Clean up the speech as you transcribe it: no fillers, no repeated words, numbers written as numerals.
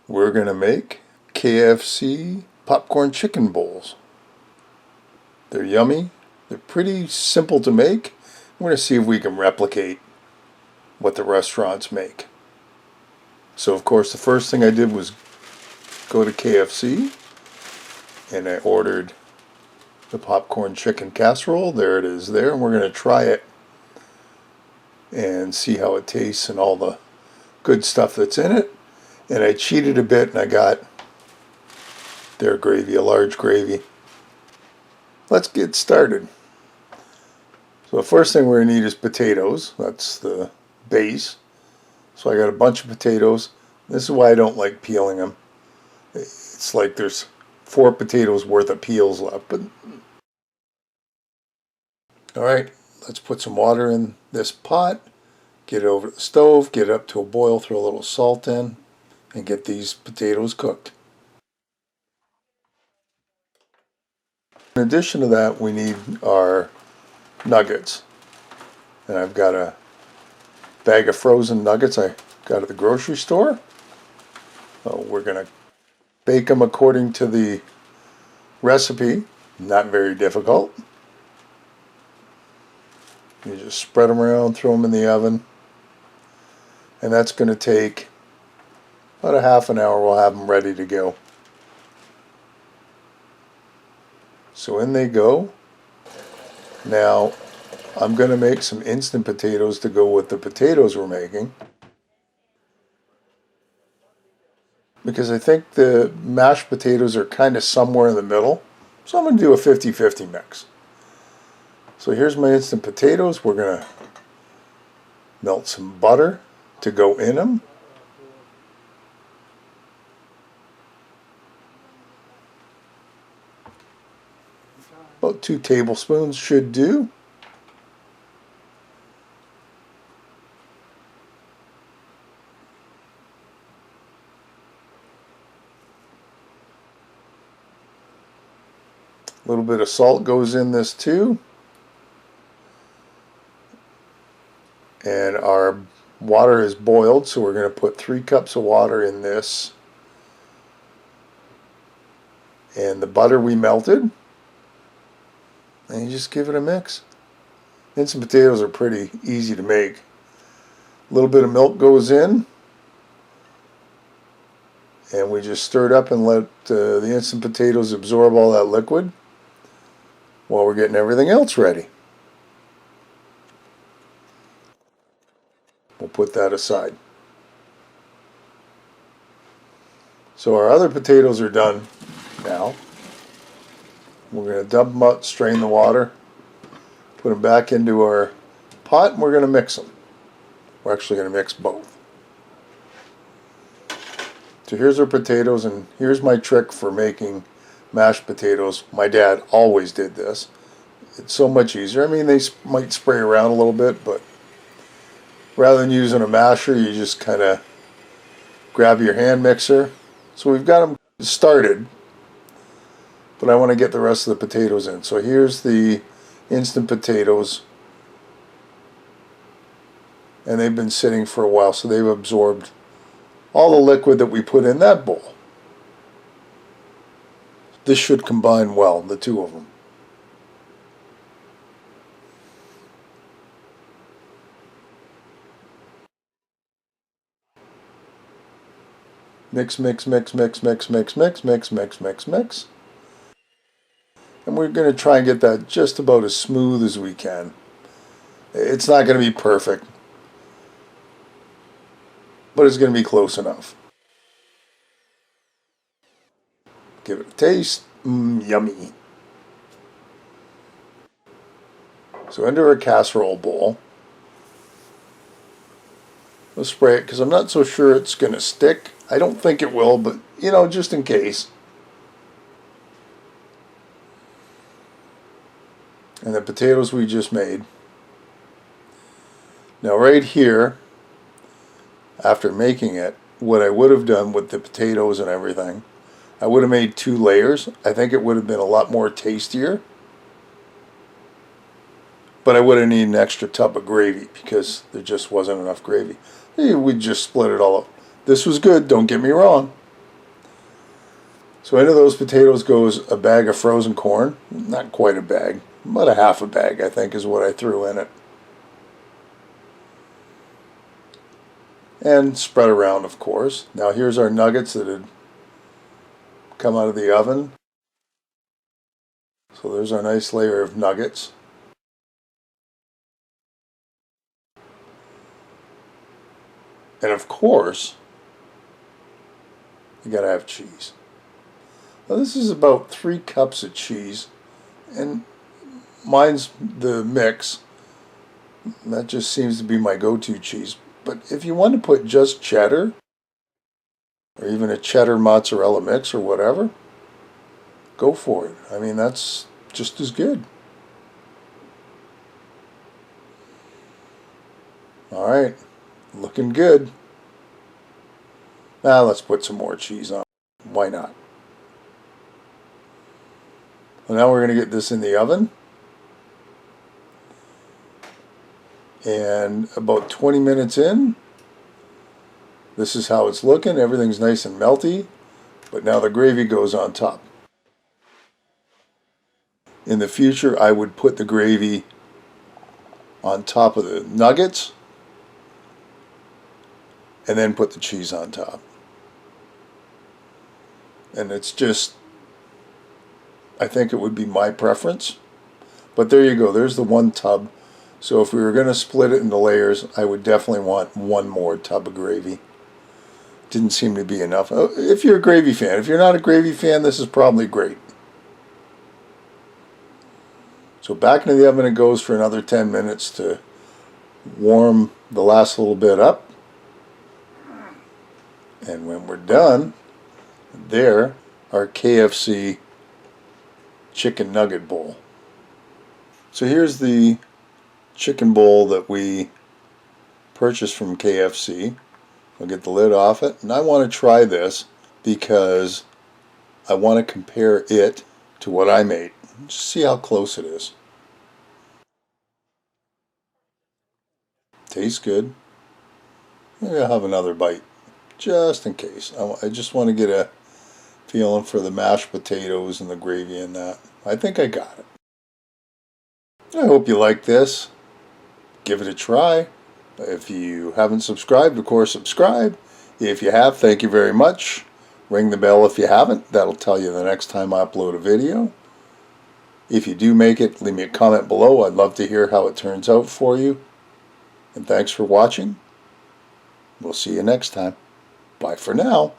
We're going to make KFC popcorn chicken bowls. They're yummy. They're pretty simple to make. We're going to see if we can replicate what the restaurants make. So of course the first thing I did was go to KFC and I ordered the popcorn chicken casserole. There it is there, and we're going to try it and see how it tastes and all the good stuff that's in it. And I cheated a bit and I got their gravy, a large gravy. Let's get started. So the first thing we're going to need is potatoes. That's the base. So I got a bunch of potatoes. This is why I don't like peeling them. It's like there's 4 potatoes worth of peels left. But alright, let's put some water in this pot. Get it over the stove, get it up to a boil, throw a little salt in, and get these potatoes cooked. In addition to that, we need our nuggets. And I've got a bag of frozen nuggets I got at the grocery store. So we're going to bake them according to the recipe. Not very difficult. You just spread them around, throw them in the oven. And that's going to take about a half an hour. We'll have them ready to go. So in they go. Now I'm going to make some instant potatoes to go with the potatoes we're making, because I think the mashed potatoes are kind of somewhere in the middle. So I'm going to do a 50-50 mix. So here's my instant potatoes. We're going to melt some butter to go in them. About 2 tablespoons should do. A little bit of salt goes in this too. And our water is boiled, so we're going to put 3 cups of water in this. And the butter we melted. And you just give it a mix. Instant potatoes are pretty easy to make. A little bit of milk goes in. And we just stir it up and let the instant potatoes absorb all that liquid while we're getting everything else ready. We'll put that aside. So our other potatoes are done now. We're going to dump them out, strain the water, put them back into our pot, and we're going to mix them. We're actually going to mix both. So here's our potatoes, and here's my trick for making mashed potatoes. My dad always did this. It's so much easier. I mean, they might spray around a little bit, but rather than using a masher, you just kind of grab your hand mixer. So we've got them started, but I want to get the rest of the potatoes in. So here's the instant potatoes, and they've been sitting for a while, so they've absorbed all the liquid that we put in that bowl. This should combine well, the 2 of them. Mix, mix, mix, mix, mix, mix, mix, mix, mix, mix, mix. And we're going to try and get that just about as smooth as we can. It's not going to be perfect, but it's going to be close enough. Give it a taste. Yummy. So into our casserole bowl, let's spray it, because I'm not so sure it's going to stick. I don't think it will, but you know, just in case. And the potatoes we just made. Now right here, after making it, what I would have done with the potatoes and everything, I would have made 2 layers. I think it would have been a lot more tastier. But I would have needed an extra tub of gravy because there just wasn't enough gravy. We just split it all up. This was good, don't get me wrong. So into those potatoes goes a bag of frozen corn. Not quite a bag, about a half a bag I think is what I threw in it. And spread around, of course. Now here's our nuggets that had come out of the oven. So there's our nice layer of nuggets. And of course, you gotta have cheese. Now this is about 3 cups of cheese, and mine's the mix. That just seems to be my go-to cheese. But if you want to put just cheddar, or even a cheddar mozzarella mix or whatever, go for it. I mean, that's just as good. Alright, looking good. Now let's put some more cheese on. Why not? Well, now we're going to get this in the oven. And about 20 minutes in, this is how it's looking. Everything's nice and melty. But now the gravy goes on top. In the future, I would put the gravy on top of the nuggets and then put the cheese on top. And it's just, I think it would be my preference. But there you go, there's the one tub. So if we were going to split it into layers, I would definitely want one more tub of gravy. Didn't seem to be enough. If you're a gravy fan. If you're not a gravy fan, this is probably great. So back into the oven it goes for another 10 minutes to warm the last little bit up. And when we're done, there, our KFC chicken nugget bowl. So here's the chicken bowl that we purchased from KFC. I'll get the lid off it, and I want to try this because I want to compare it to what I made. Just see how close it is. Tastes good. Maybe I'll have another bite just in case. I just want to get a feeling for the mashed potatoes and the gravy and that. I think I got it. I hope you like this. Give it a try. If you haven't subscribed, of course, subscribe. If you have, thank you very much. Ring the bell if you haven't. That'll tell you the next time I upload a video. If you do make it, leave me a comment below. I'd love to hear how it turns out for you. And thanks for watching. We'll see you next time. Bye for now.